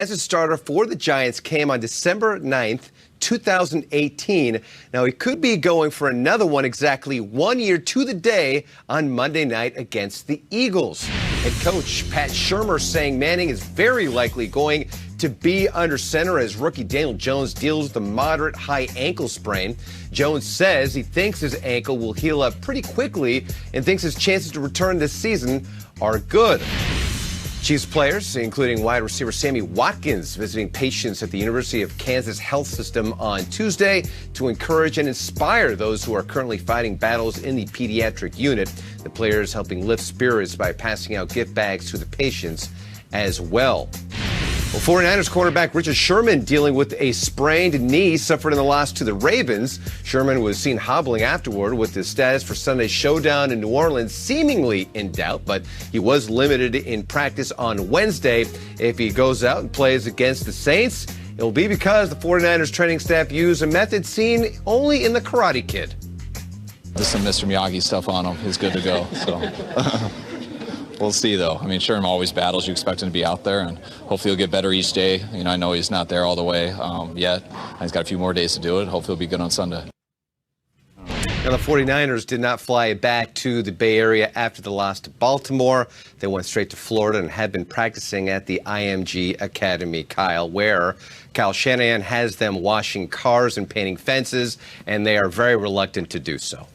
As a starter for the Giants came on December 9th, 2018. Now, he could be going for another one exactly 1 year to the day on Monday night against the Eagles. Head coach Pat Shurmur saying Manning is very likely going to be under center as rookie Daniel Jones deals with a moderate high ankle sprain. Jones says he thinks his ankle will heal up pretty quickly and thinks his chances to return this season are good. Chiefs players, including wide receiver Sammy Watkins, visiting patients at the University of Kansas Health System on Tuesday to encourage and inspire those who are currently fighting battles in the pediatric unit. The players helping lift spirits by passing out gift bags to the patients as well. Well, 49ers quarterback Richard Sherman dealing with a sprained knee suffered in the loss to the Ravens. Sherman was seen hobbling afterward with his status for Sunday's showdown in New Orleans seemingly in doubt, but he was limited in practice on Wednesday. If he goes out and plays against the Saints, it will be because the 49ers training staff used a method seen only in the Karate Kid. Just some Mr. Miyagi stuff on him. He's good to go. So. We'll see, though. I mean, Sherman always battles. You expect him to be out there, and hopefully he'll get better each day. You know, I know he's not there all the way yet. He's got a few more days to do it. Hopefully he'll be good on Sunday. Now, the 49ers did not fly back to the Bay Area after the loss to Baltimore. They went straight to Florida and have been practicing at the IMG Academy, Kyle, where Kyle Shanahan has them washing cars and painting fences, and they are very reluctant to do so.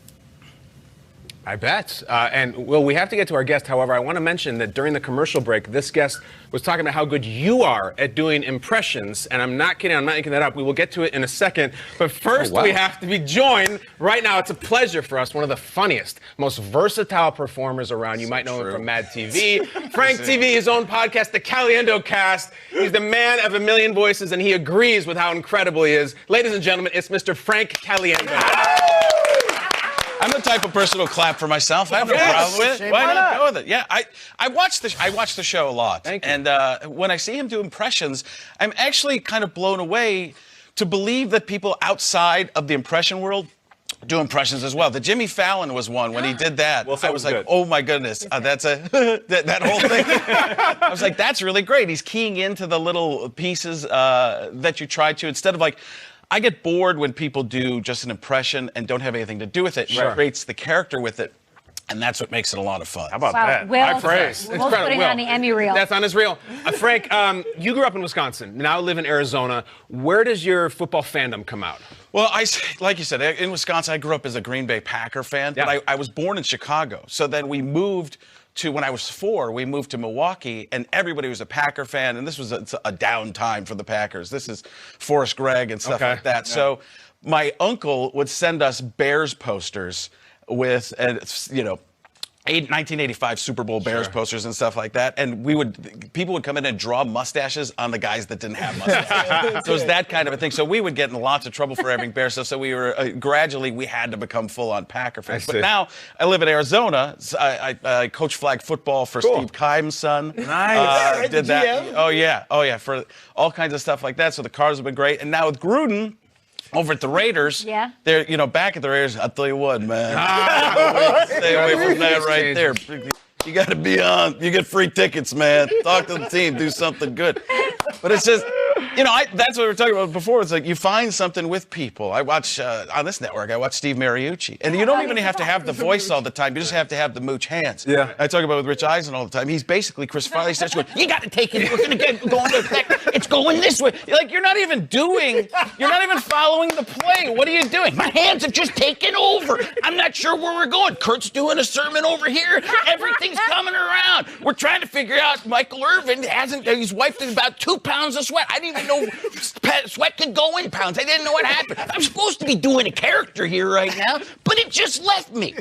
I bet. And, Will, we have to get to our guest. However, I want to mention that during the commercial break, this guest was talking about how good you are at doing impressions. And I'm not kidding. I'm not making that up. We will get to it in a second. But first, we have to be joined. Right now, it's a pleasure for us. One of the funniest, most versatile performers around. You might know him from Mad TV. Frank TV, his own podcast, the Calendo Cast. He's the man of a million voices, and he agrees with how incredible he is. Ladies and gentlemen, it's Mr. Frank Calendo. I'm the type of person who'll clap for myself. I have no problem with it. Why not go with it? Yeah, I watch the show a lot. Thank you. And when I see him do impressions, I'm actually kind of blown away to believe that people outside of the impression world do impressions as well. The Jimmy Fallon was one when he did that. Well, I was like, oh my goodness, that's that whole thing. I was like, that's really great. He's keying into the little pieces that you try to, instead of like, I get bored when people do just an impression and don't have anything to do with it. Sure. It creates the character with it, and that's what makes it a lot of fun. How about that? Will, praise. We'll put it on the Emmy reel. That's on his reel. Frank, you grew up in Wisconsin, now live in Arizona. Where does your football fandom come out? Well, like you said, in Wisconsin, I grew up as a Green Bay Packer fan, but I was born in Chicago. So then we moved to, when I was 4, we moved to Milwaukee, and everybody was a Packer fan, and this was a down time for the Packers. This is Forrest Gregg and stuff like that. Yeah. So my uncle would send us Bears posters with, you know, 1985 Super Bowl Bears posters and stuff like that, and people would come in and draw mustaches on the guys that didn't have mustaches. So it was that kind of a thing. So we would get in lots of trouble for having Bears stuff. So we were gradually we had to become full-on Packer fans. But now I live in Arizona. I coach flag football for Steve Keim's son. Nice. Did that? Oh yeah, for all kinds of stuff like that. So the cars have been great, and now with Gruden over at the Raiders, they're, you know, back at the Raiders, I'll tell you what, man. Stay away from that right there. You got to be on. You get free tickets, man. Talk to the team. Do something good. But it's just, you know, that's what we were talking about before. It's like you find something with people. I watch, on this network, I watch Steve Mariucci. And you don't even have to have the voice all the time. You just have to have the mooch hands. Yeah. I talk about with Rich Eisen all the time. He's basically Chris Farley. He starts going, you got to take it. We're going to get going to effect. It's going this way. Like, you're not even following the play. What are you doing? My hands have just taken over. I'm not sure where we're going. Kurt's doing a sermon over here. Everything's coming around. We're trying to figure out Michael Irvin he's wiped about 2 pounds of sweat. I didn't even know sweat could go in pounds. I didn't know what happened. I'm supposed to be doing a character here right now, but it just left me.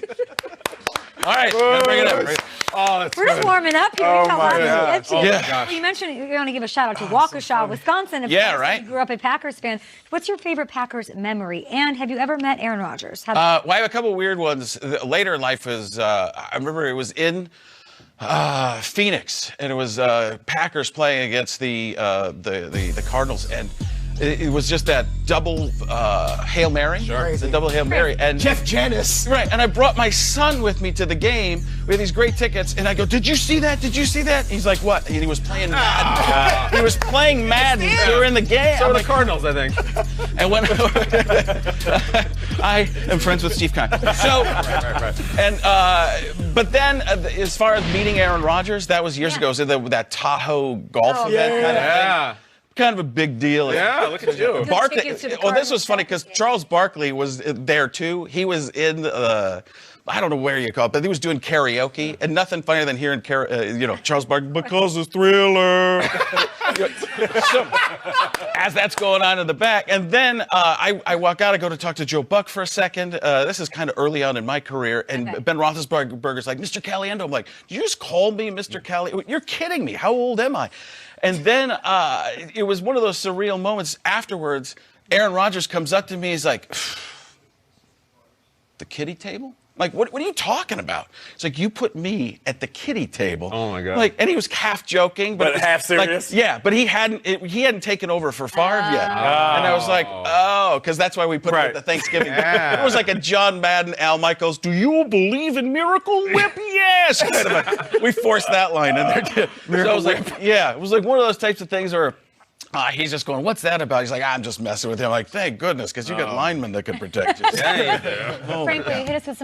All right, gotta bring it up. Oh, we're just warming up here. Oh, my God. Well, you mentioned you're going to give a shout out to Waukesha, Wisconsin. Right. You grew up a Packers fan. What's your favorite Packers memory? And have you ever met Aaron Rodgers? Well, I have a couple of weird ones. Later in life was, I remember it was in Phoenix, and it was Packers playing against the Cardinals, and it was just that double Hail Mary. Sure. The double Hail Mary. And Jeff Janis. Right, and I brought my son with me to the game. We had these great tickets, and I go, "Did you see that? Did you see that?" He's like, "What?" And he was playing Madden. He was playing Madden during the game. So are the Cardinals, I think. And when I am friends with Steve Kahn. So, and but then as far as meeting Aaron Rodgers, that was years ago. It was that Tahoe golf event kind of thing. Kind of a big deal. Yeah, look at you. Barkley. Well, this was funny because Charles Barkley was there too. He was in I don't know where you call it, but he was doing karaoke, and nothing funnier than hearing Charles Barkley, because it's Thriller. So, as that's going on in the back, and then I walk out, I go to talk to Joe Buck for a second. This is kind of early on in my career, and Ben Roethlisberger's like, "Mr. Calendo." I'm like, "Did you just call me Mr. Calendo? You're kidding me. How old am I?" And then it was one of those surreal moments afterwards. Aaron Rodgers comes up to me, he's like, "The kiddie table?" Like, what are you talking about? It's like, you put me at the kiddie table. Oh my God. Like, and he was half joking, but half serious. Like, yeah, but he hadn't taken over for Favre yet. And I was like, because that's why we put it at the Thanksgiving. Yeah. It was like a John Madden, Al Michaels, "Do you believe in Miracle Whip?" Yes. We forced that line in there too. So I was like, yeah, it was like one of those types of things where he's just going, "What's that about?" He's like, "I'm just messing with him." I'm like, thank goodness, because you got linemen that can protect you. Yeah, you do. Frank, will you hit us with some